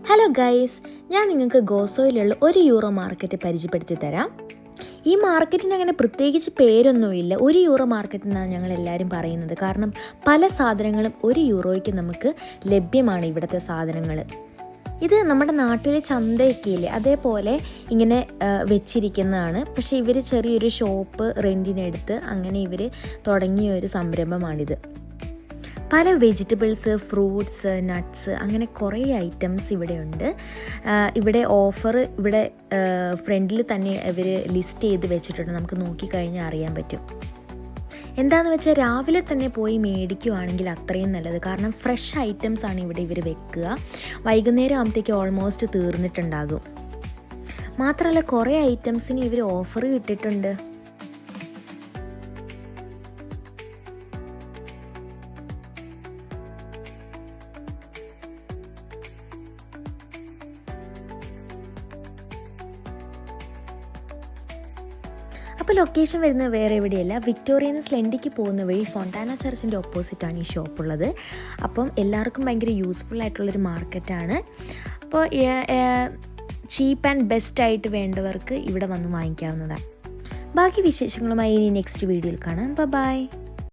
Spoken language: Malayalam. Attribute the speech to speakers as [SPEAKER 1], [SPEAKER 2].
[SPEAKER 1] ഹലോ ഗൈസ്, ഞാൻ നിങ്ങൾക്ക് ഗോസോയിലുള്ള ഒരു യൂറോ മാർക്കറ്റ് പരിചയപ്പെടുത്തി തരാം. ഈ മാർക്കറ്റിന് അങ്ങനെ പ്രത്യേകിച്ച് പേരൊന്നുമില്ല. ഒരു യൂറോ മാർക്കറ്റ് എന്നാണ് ഞങ്ങൾ എല്ലാവരും പറയുന്നത്. കാരണം പല സാധനങ്ങളും ഒരു യൂറോയ്ക്ക് നമുക്ക് ലഭ്യമാണ്. ഇവിടുത്തെ സാധനങ്ങൾ ഇത് നമ്മുടെ നാട്ടിലെ ചന്തയൊക്കെ ഇല്ലേ, അതേപോലെ ഇങ്ങനെ വെച്ചിരിക്കുന്നതാണ്. പക്ഷേ ഇവർ ചെറിയൊരു ഷോപ്പ് റെൻറ്റിനെടുത്ത് അങ്ങനെ ഇവർ തുടങ്ങിയ ഒരു സംരംഭമാണിത്. പല വെജിറ്റബിൾസ്, ഫ്രൂട്ട്സ്, നട്ട്സ് അങ്ങനെ കുറേ ഐറ്റംസ് ഇവിടെയുണ്ട്. ഇവിടെ ഓഫർ ഇവിടെ ഫ്രണ്ടിൽ തന്നെ ഇവർ ലിസ്റ്റ് ചെയ്ത് വെച്ചിട്ടുണ്ട്. നമുക്ക് നോക്കിക്കഴിഞ്ഞാൽ അറിയാൻ പറ്റും. എന്താണെന്ന് വെച്ചാൽ രാവിലെ തന്നെ പോയി മേടിക്കുകയാണെങ്കിൽ അത്രയും നല്ലത്. കാരണം ഫ്രഷ് ഐറ്റംസ് ആണ് ഇവിടെ ഇവർ വെക്കുക. വൈകുന്നേരം ആകുമ്പോഴത്തേക്ക് ഓൾമോസ്റ്റ് തീർന്നിട്ടുണ്ടാകും. മാത്രമല്ല കുറേ ഐറ്റംസിന് ഇവർ ഓഫർ ഇട്ടിട്ടുണ്ട്. അപ്പോൾ ലൊക്കേഷൻ വരുന്നത് വേറെ എവിടെയല്ല, വിക്ടോറിയയിൽ നിന്ന് സ്ലെൻഡിക്ക് പോകുന്ന വഴി ഫോണ്ടാന ചർച്ചിൻ്റെ ഓപ്പോസിറ്റാണ് ഈ ഷോപ്പുള്ളത്. അപ്പം എല്ലാവർക്കും ഭയങ്കര യൂസ്ഫുൾ ആയിട്ടുള്ളൊരു മാർക്കറ്റാണ്. അപ്പോൾ ചീപ്പ് ആൻഡ് ബെസ്റ്റ് ആയിട്ട് വേണ്ടവർക്ക് ഇവിടെ വന്ന് വാങ്ങിക്കാവുന്നതാണ്. ബാക്കി വിശേഷങ്ങളുമായി ഇനി നെക്സ്റ്റ് വീഡിയോയിൽ കാണാം. ബൈ.